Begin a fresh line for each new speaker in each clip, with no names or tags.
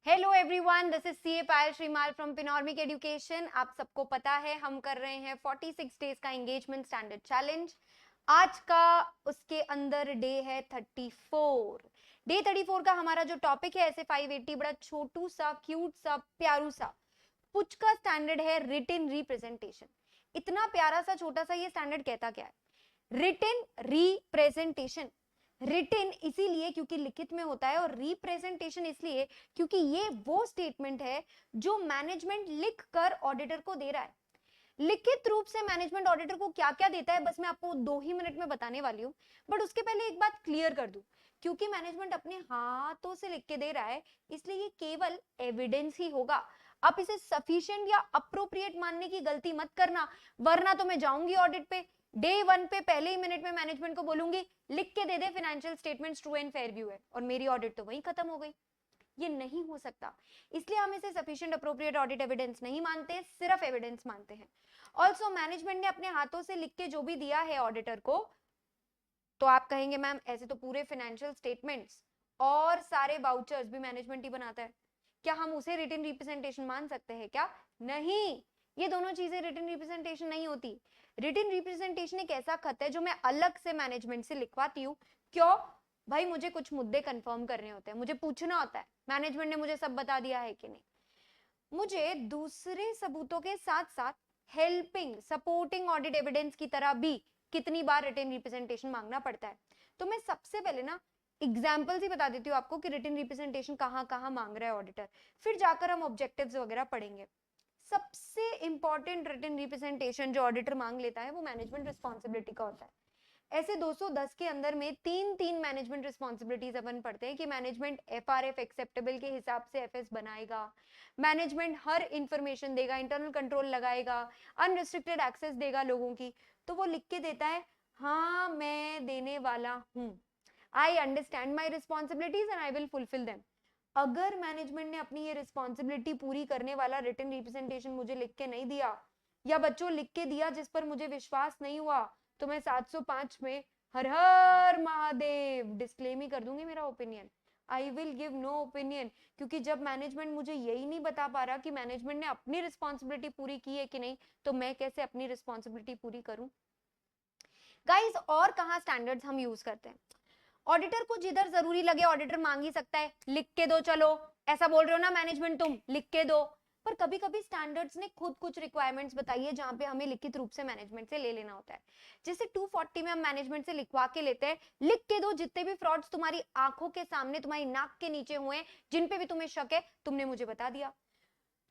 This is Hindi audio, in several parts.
Hello everyone, this is CA Payal Shrimal from Pinormic education. आप सबको पता है हम कर रहे हैं 46 डेज का एंगेजमेंट स्टैंडर्ड चैलेंज। आज का उसके अंदर डे है 34। डे 34 का हमारा जो टॉपिक है ऐसे 580 बड़ा छोटू सा क्यूट सा प्यारू सा पुच का स्टैंडर्ड है रिटिन रिप्रेजेंटेशन। इतना प्यारा सा छोटा सा ये स्टैंडर्ड कहता क्या है? रिटिन रिप्रेजेंटेशन। रिटिन इसीलिए क्योंकि लिखित में होता है और रिप्रेजेंटेशन इसलिए क्योंकि ये वो स्टेटमेंट है जो मैनेजमेंट लिख कर ऑडिटर को दे रहा है। लिखित रूप से मैनेजमेंट ऑडिटर को क्या क्या देता है बस मैं आपको 2 ही मिनट में बताने वाली हूँ। बट उसके पहले एक बात क्लियर कर दूं, क्योंकि मैनेजमेंट अपने हाथों से लिख के दे रहा है इसलिए ये केवल एविडेंस ही होगा। आप इसे सफिशिएंट या अप्रोप्रिएट मानने की गलती मत करना, वरना तो मैं जाऊंगी ऑडिट पे डे 1 पे पहले ही मिनट में मैनेजमेंट को बोलूंगी लिख के दे दे financial statements true and fair view है, और मेरी ऑडिट तो वहीं खत्म हो गई। ये नहीं हो सकता, इसलिए हम इसे सफिशिएंट अप्रोप्रिएट ऑडिट एविडेंस नहीं मानते, सिर्फ एविडेंस मानते हैं। ऑल्सो मैनेजमेंट ने अपने हाथों से लिख के जो भी दिया है ऑडिटर को, तो आप कहेंगे मैम ऐसे तो पूरे फाइनेंशियल स्टेटमेंट्स और सारे वाउचर्स भी मैनेजमेंट ही बनाता है, क्या हम उसे रिटन रिप्रेजेंटेशन मान सकते हैं क्या? नहीं, ये दोनों चीजें रिटन रिप्रेजेंटेशन नहीं होती। रिटन रिप्रेजेंटेशन एक ऐसा खत है जो मैं अलग से मैनेजमेंट से लिखवाती हूँ। क्यों भाई? मुझे कुछ मुद्दे कंफर्म करने होते हैं, मुझे पूछना होता है मैनेजमेंट ने मुझे सब बता दिया है कि नहीं। मुझे दूसरे सबूतों के साथ साथ हेल्पिंग सपोर्टिंग ऑडिट एविडेंस की तरह भी कितनी बार रिटन रिप्रेजेंटेशन मांगना पड़ता है। तो मैं सबसे पहले ना एग्जाम्पल्स ही बता देती हूँ आपको कि रिटन रिप्रेजेंटेशन कहाँ कहाँ मांग रहा है ऑडिटर, फिर जाकर हम ऑब्जेक्टिव्स वगैरह पढ़ेंगे। सबसे इंपॉर्टेंट रिटन रिप्रेजेंटेशन जो ऑडिटर मांग लेता है वो मैनेजमेंट रिस्पॉन्सिबिलिटी का होता है। ऐसे 210 के अंदर में तीन तीन मैनेजमेंट रिस्पॉन्सिबिलिटीज अपन पढ़ते हैं कि मैनेजमेंट एफआरएफ एक्सेप्टेबल के हिसाब से एफएस बनाएगा, मैनेजमेंट हर इंफॉर्मेशन देगा, इंटरनल कंट्रोल लगाएगा, अनरिस्ट्रिक्टेड एक्सेस देगा लोगों की। तो वो लिख के देता है हाँ मैं देने वाला हूं, I understand my responsibilities and I will fulfil them. अगर मैनेजमेंट ने अपनी ये रिस्पॉन्सिबिलिटी पूरी करने वाला रिटन रिप्रेजेंटेशन मुझे लिख के नहीं दिया, या बच्चों लिख के दिया जिस पर मुझे विश्वास नहीं हुआ, तो मैं 705 में हर हर महादेव डिस्क्लेम ही कर दूंगी मेरा opinion. I will give no opinion, क्योंकि जब मैनेजमेंट मुझे यही नहीं बता पा रहा कि मैनेजमेंट ने अपनी रिस्पॉन्सिबिलिटी पूरी की है कि नहीं, तो मैं कैसे अपनी रिस्पॉन्सिबिलिटी पूरी करूं? गाइस, और कहां स्टैंडर्ड्स हम यूज करते हैं? ऑडिटर को जिधर जरूरी लगे ऑडिटर मांग ही सकता है लिख के दो, चलो ऐसा बोल रहे हो ना मैनेजमेंट तुम लिख के दो। पर कभी कभी स्टैंडर्ड्स ने खुद कुछ रिक्वायरमेंट्स बताई है जहां पे हमें लिखित रूप से मैनेजमेंट से ले लेना होता है। जैसे 240 में हम मैनेजमेंट से लिखवा के लेते हैं लिख के दो जितने भी फ्रॉड्स तुम्हारी आंखों के सामने तुम्हारी नाक के नीचे हुए, जिन पे भी तुम्हें शक है, तुमने मुझे बता दिया।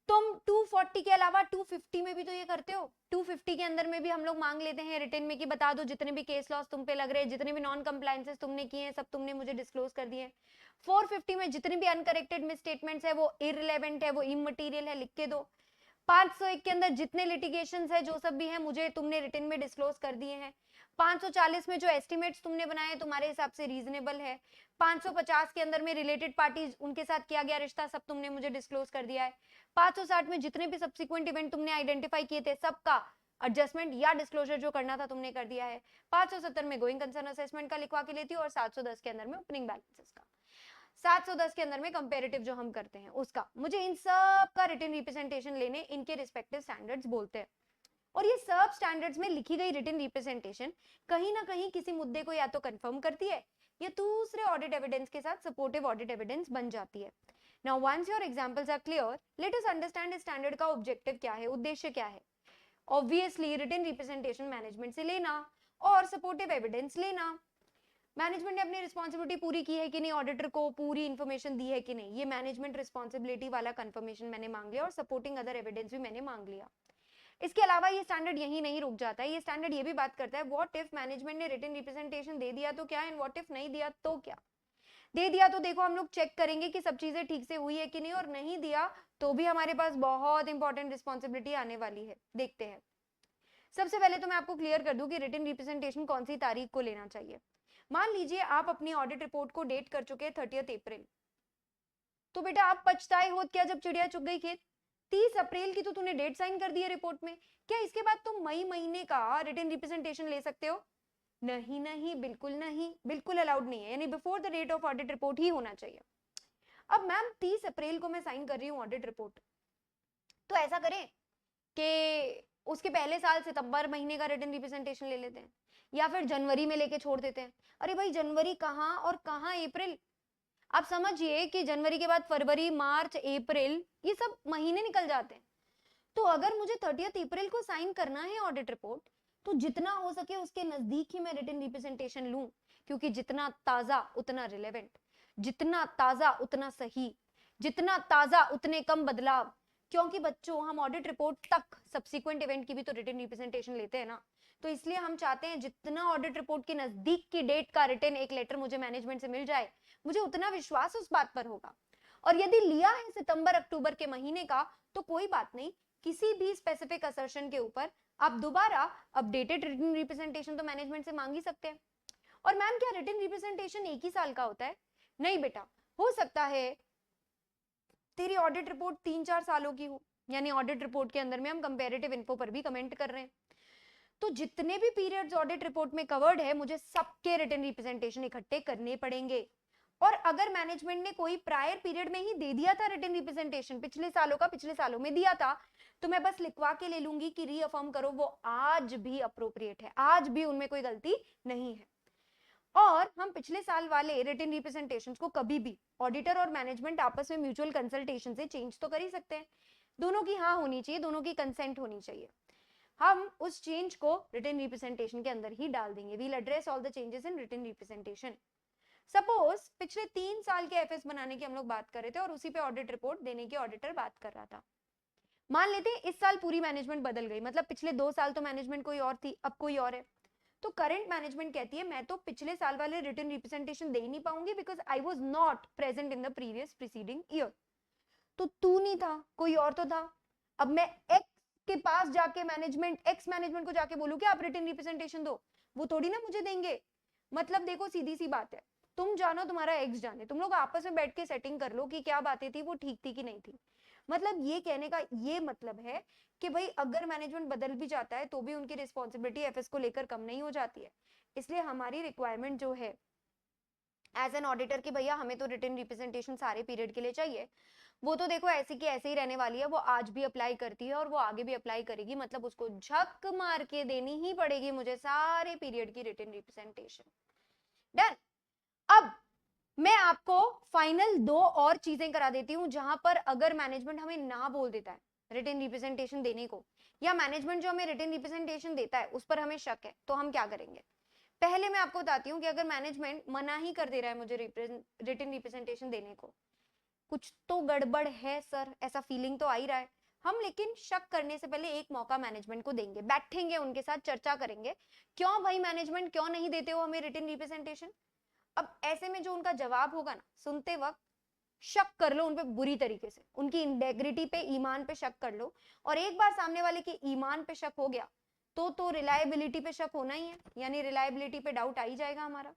तुम 240 के अलावा 250 में भी तो ये करते हो। 250 के अंदर में भी हम लोग मांग लेते हैं रिटर्न में कि बता दो जितने भी केस लॉस तुम पे लग रहे हैं, जितने भी नॉन कंप्लायंसेस तुमने किए हैं, सब तुमने मुझे डिस्क्लोज कर दिए। 450 में जितने भी अनकरेक्टेड मिस स्टेटमेंट्स है वो इररिलेवेंट है, वो इमटेरियल है, लिख के दो। 501 के अंदर जितने लिटिगेशंस है जो सब भी है मुझे तुमने रिटर्न में डिस्क्लोज कर दिए हैं। 540 में जो एस्टिमेट्स तुमने बनाए तुम्हारे हिसाब से रीजनेबल है। 550 के अंदर में रिलेटेड पार्टीज उनके साथ किया गया रिश्ता सब तुमने मुझे डिस्क्लोज कर दिया है। 560 में जितने भी सब्सिक्वेंट इवेंट तुमने आइडेंटिफाई किए थे सबका एडजस्टमेंट या डिस्क्लोजर जो करना था तुमने कर दिया है। 570 में गोइंग कंसर्न असेसमेंट का लिखवा के लेती हूँ, और 710 के अंदर में ओपनिंग बैलेंसेस का, 710 के अंदर में कंपैरेटिव जो हम करते हैं उसका, मुझे इन सब का रिटन रिप्रेजेंटेशन लेने इनके रिस्पेक्टिव स्टैंडर्ड्स बोलते हैं। और ये सब स्टैंडर्ड्स में लिखी गई रिटन रिप्रेजेंटेशन कहीं ना कहीं किसी मुद्दे को या तो कंफर्म करती है या दूसरे ऑडिट एविडेंस के साथ सपोर्टिव ऑडिट एविडेंस बन जाती है। Now once your examples are clear, let us understand इस स्टैंडर्ड का ऑब्जेक्टिव क्या है, उद्देश्य क्या है। ऑब्वियसली रिटन रिप्रेजेंटेशन मैनेजमेंट से लेना और सपोर्टिव एविडेंस लेना। मैनेजमेंट ने अपनी रिस्पॉन्सिबिलिटी पूरी की है कि नहीं, ऑडिटर को पूरी इंफॉर्मेशन दी है कि नहीं, ये मैनेजमेंट रिस्पॉन्सिबिलिटी वाला कंफर्मेशन मैंने मांग लिया और सपोर्टिंग अदर एविडेंस भी मैंने मांग लिया। इसके अलावा ये स्टैंडर्ड यही नहीं रुक जाता है, ये स्टैंडर्ड ये भी बात करता है व्हाट इफ मैनेजमेंट ने रिटन रिप्रेजेंटेशन दे दिया तो क्या, एंड व्हाट इफ नहीं दिया तो क्या। दे दिया तो देखो हम लोग चेक करेंगे कि सब चीजें ठीक से हुई है कि नहीं, और नहीं दिया तो भी हमारे पास बहुत इंपॉर्टेंट रिस्पॉन्सिबिलिटी आने वाली है। देखते हैं। सबसे पहले तो मैं आपको क्लियर कर दूं कि रिटन रिप्रेजेंटेशन कौन सी तारीख को लेना चाहिए। मान लीजिए आप अपनी ऑडिट रिपोर्ट को डेट कर चुके हैं 30 अप्रैल, तो बेटा आप पछताए हो क्या जब चिड़िया चुग गई खेत। 30 अप्रैल की तो तूने डेट साइन कर दी है रिपोर्ट में, क्या इसके बाद तुम मई महीने का रिटन रिप्रेजेंटेशन ले सकते हो? नहीं नहीं, बिल्कुल नहीं, बिल्कुल अलाउड नहीं है, यानी before the date of audit report ही होना चाहिए। अब मैम 30 अप्रैल को मैं साइन कर रही हूँ ऑडिट रिपोर्ट, तो ऐसा करें कि उसके पहले साल सितंबर महीने का रिटर्न रिप्रेजेंटेशन ले लेते हैं, या फिर जनवरी में लेके छोड़ देते हैं। अरे भाई जनवरी कहाँ और कहाँ अप्रैल, आप समझिए कि जनवरी के बाद फरवरी, मार्च, अप्रैल, ये सब महीने निकल जाते हैं। तो अगर मुझे 30 अप्रैल को साइन करना है ऑडिट रिपोर्ट, तो जितना हो सके उसके नजदीक ही मैं रिटन रिप्रेजेंटेशन लूं, क्योंकि जितना ताजा उतना रिलेवेंट, जितना ताजा उतना सही, जितना ताजा उतने कम बदलाव। क्योंकि बच्चों हम ऑडिट रिपोर्ट तक सब्सिक्वेंट इवेंट की भी तो रिटन रिप्रेजेंटेशन लेते हैं ना, तो इसलिए हम चाहते हैं जितना ऑडिट रिपोर्ट के नजदीक की डेट का रिटन एक लेटर मुझे मैनेजमेंट से मिल जाए, मुझे उतना विश्वास उस बात पर होगा। और यदि लिया है सितंबर अक्टूबर के महीने का, तो कोई बात नहीं, किसी भी स्पेसिफिक असर्शन के ऊपर आप दोबारा अपडेटेड रिटन रिप्रेजेंटेशन तो मैनेजमेंट से मांग ही सकते हैं। और मैम क्या रिटन रिप्रेजेंटेशन एक ही साल का होता है? नहीं बेटा, हो सकता है तेरी ऑडिट रिपोर्ट 3-4 सालों की हो, यानी ऑडिट रिपोर्ट के अंदर में हम कंपैरेटिव इन्फो पर भी कमेंट कर रहे हैं, तो जितने भी पीरियड्स ऑडिट रिपोर्ट में कवर्ड है मुझे सबके रिटन रिप्रेजेंटेशन इकट्ठे करने पड़ेंगे। और अगर मैनेजमेंट ने कोई प्रायर पीरियड में ही दे दिया था रिटन रिप्रेजेंटेशन, पिछले सालों का पिछले सालों में दिया था, तो मैं बस लिखवा के ले लूंगी कि रीअफर्म करो, वो आज भी अप्रोप्रिएट है, आज भी उनमें कोई गलती नहीं है। और हम पिछले साल वाले रिटन रिप्रेजेंटेशन को कभी भी ऑडिटर और मैनेजमेंट आपस में म्यूचुअल कंसल्टेशन से चेंज तो कर ही सकते हैं, दोनों की हाँ होनी चाहिए, दोनों की कंसेंट होनी चाहिए। हम उस चेंज को रिटन रिप्रेजेंटेशन के अंदर ही डाल देंगे। We'll address all the changes in written representation. Suppose पिछले 3 साल के एफएस बनाने की हम लोग बात कर रहे थे और उसी पे ऑडिट रिपोर्ट देने की ऑडिटर बात कर रहा था। मान लेते हैं इस साल पूरी मैनेजमेंट बदल गई, मतलब पिछले 2 साल तो मैनेजमेंट कोई और थी, अब कोई और है। तो करंट मैनेजमेंट कहती है मैं तो पिछले साल वाले रिटन रिप्रेजेंटेशन दे ही नहीं पाऊंगी because I was not present in the previous preceding year. तो तू नहीं था, कोई और तो था। अब मैं एक्स के पास जाके एक्स मैनेजमेंट को जाके बोलूं कि आप रिटन रिप्रेजेंटेशन दो, वो थोड़ी ना मुझे देंगे। मतलब देखो सीधी सी बात है, तुम जानो तुम्हारा एक्स जाने, तुम लोग आपस में बैठ के सेटिंग कर लो कि क्या बातें थी, वो ठीक थी कि नहीं थी। मतलब ये कहने का ये मतलब है कि भाई अगर मैनेजमेंट बदल भी जाता है तो भी उनकी रिस्पॉन्सिबिलिटी एफएस को लेकर कम नहीं हो जाती है। इसलिए हमारी रिक्वायरमेंट जो है एज एन ऑडिटर कि भैया हमें तो रिटन रिप्रेजेंटेशन सारे पीरियड के लिए चाहिए, वो तो देखो ऐसी की ऐसे ही रहने वाली है, वो आज भी अप्लाई करती है और वो आगे भी अप्लाई करेगी, मतलब उसको झक मार के देनी ही पड़ेगी मुझे सारे पीरियड की रिटन रिप्रेजेंटेशन। डन। अब मैं आपको फाइनल 2 और चीजें करा देती हूं जहां पर अगर मैनेजमेंट हमें ना बोल देता है रिटन रिप्रेजेंटेशन देने को, या मैनेजमेंट जो हमें रिटन रिप्रेजेंटेशन देता है उस पर हमें शक है, तो हम क्या करेंगे। पहले मैं आपको बताती हूँ कि अगर मैनेजमेंट मना ही कर दे रहा है मुझे रिटन रिप्रेजेंटेशन देने को, कुछ तो गड़बड़ है सर, ऐसा फीलिंग तो आ ही रहा है। हम लेकिन शक करने से पहले एक मौका मैनेजमेंट को देंगे, बैठेंगे उनके साथ चर्चा करेंगे, क्यों भाई मैनेजमेंट क्यों नहीं देते हो हमें रिटन रिप्रेजेंटेशन। अब ऐसे में जो उनका जवाब होगा ना, सुनते वक्त शक कर लो उन पे बुरी तरीके से, उनकी इंटेग्रिटी पे, ईमान पे शक कर लो। और एक बार सामने वाले के ईमान पे शक हो गया तो रिलायबिलिटी पे शक होना ही है, यानी रिलायबिलिटी पे डाउट आ ही जाएगा हमारा।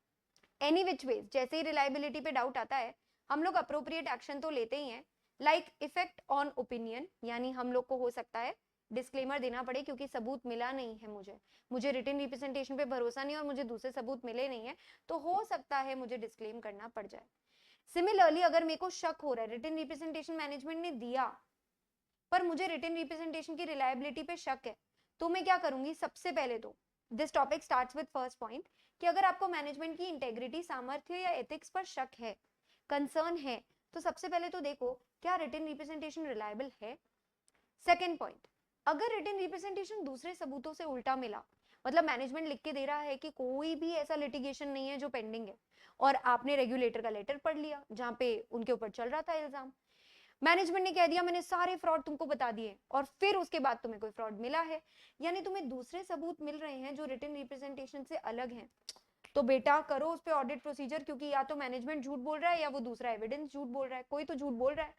एनी विच वेज जैसे ही रिलायबिलिटी पे डाउट आता है हम लोग अप्रोप्रिएट एक्शन तो लेते ही हैं, लाइक इफेक्ट ऑन ओपिनियन, यानी हम लोग को हो सकता है डिस्क्लेमर देना पड़े क्योंकि सबूत मिला नहीं है, मुझे रिटन रिप्रेजेंटेशन पे भरोसा नहीं और मुझे दूसरे सबूत मिले नहीं है, तो हो सकता है मुझे डिस्क्लेम करना पड़ जाए। सिमिलरली अगर मेरे को शक हो रहा है रिटन रिप्रेजेंटेशन मैनेजमेंट ने दिया पर मुझे रिटन रिप्रेजेंटेशन की रिलायबिलिटी पे शक है, तो मैं क्या करूंगी। सबसे पहले तो this topic starts with first point कि अगर आपको मैनेजमेंट की इंटेग्रिटी, सामर्थ्य या एथिक्स पर शक है, कंसर्न है, तो सबसे पहले तो देखो क्या रिटन रिप्रेजेंटेशन रिलायबल है। सेकेंड पॉइंट, अगर रिटन रिप्रेजेंटेशन दूसरे सबूतों से उल्टा मिला, मतलब मैनेजमेंट लिख के दे रहा है कि कोई भी ऐसा लिटिगेशन नहीं है जो पेंडिंग है, और आपने रेगुलेटर का लेटर पढ़ लिया जहां पे उनके ऊपर चल रहा था इल्जाम, मैनेजमेंट ने कह दिया मैंने सारे फ्रॉड तुमको बता दिए और फिर उसके बाद तुम्हें कोई फ्रॉड मिला है, यानी तुम्हें दूसरे सबूत मिल रहे हैं जो रिटन रिप्रेजेंटेशन से अलग हैं, तो बेटा करो उस पे ऑडिट प्रोसीजर, क्योंकि या तो मैनेजमेंट झूठ बोल रहा है या वो दूसरा एविडेंस झूठ बोल रहा है, कोई तो झूठ बोल रहा है।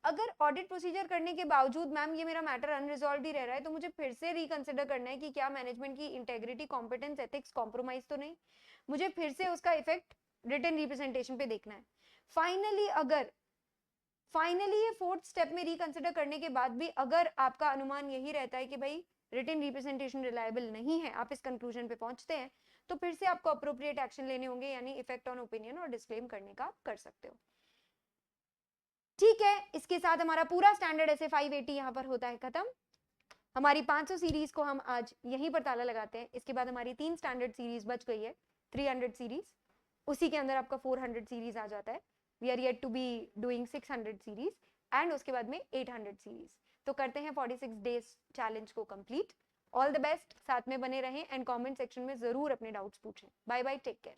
अगर ऑडिट प्रोसीजर करने के बावजूद मैम ये मेरा मैटर अनरिजॉल्व ही रह रहा है, तो मुझे फिर से रिकंसिडर करना है कि क्या मैनेजमेंट की इंटेग्रिटी, कॉम्पिटेंस, एथिक्स कॉम्प्रोमाइज तो नहीं, मुझे फिर से उसका इफेक्ट रिटन रिप्रेजेंटेशन पे देखना है। फाइनली ये फोर्थ स्टेप में रिकंसिडर करने के बाद भी अगर आपका अनुमान यही रहता है कि भाई रिटन रिप्रेजेंटेशन रिलायबल नहीं है, आप इस कंक्लूजन पे पहुंचते हैं, तो फिर से आपको अप्रोप्रिएट एक्शन लेने होंगे, यानी इफेक्ट ऑन ओपिनियन और डिस्क्लेम करने का कर सकते हो। ठीक है, इसके साथ हमारा पूरा स्टैंडर्ड ऐसे 580 यहाँ पर होता है खत्म। हमारी 500 सीरीज को हम आज यहीं पर ताला लगाते हैं। इसके बाद हमारी 3 स्टैंडर्ड सीरीज बच गई है, 300 सीरीज, उसी के अंदर आपका 400 सीरीज आ जाता है। We are yet to be doing 600 series and उसके बाद में 800 सीरीज। तो करते हैं 46 डेज चैलेंज को कंप्लीट। ऑल द बेस्ट, साथ में बने रहें एंड कमेंट सेक्शन में जरूर अपने डाउट्स पूछें। Bye bye, take care.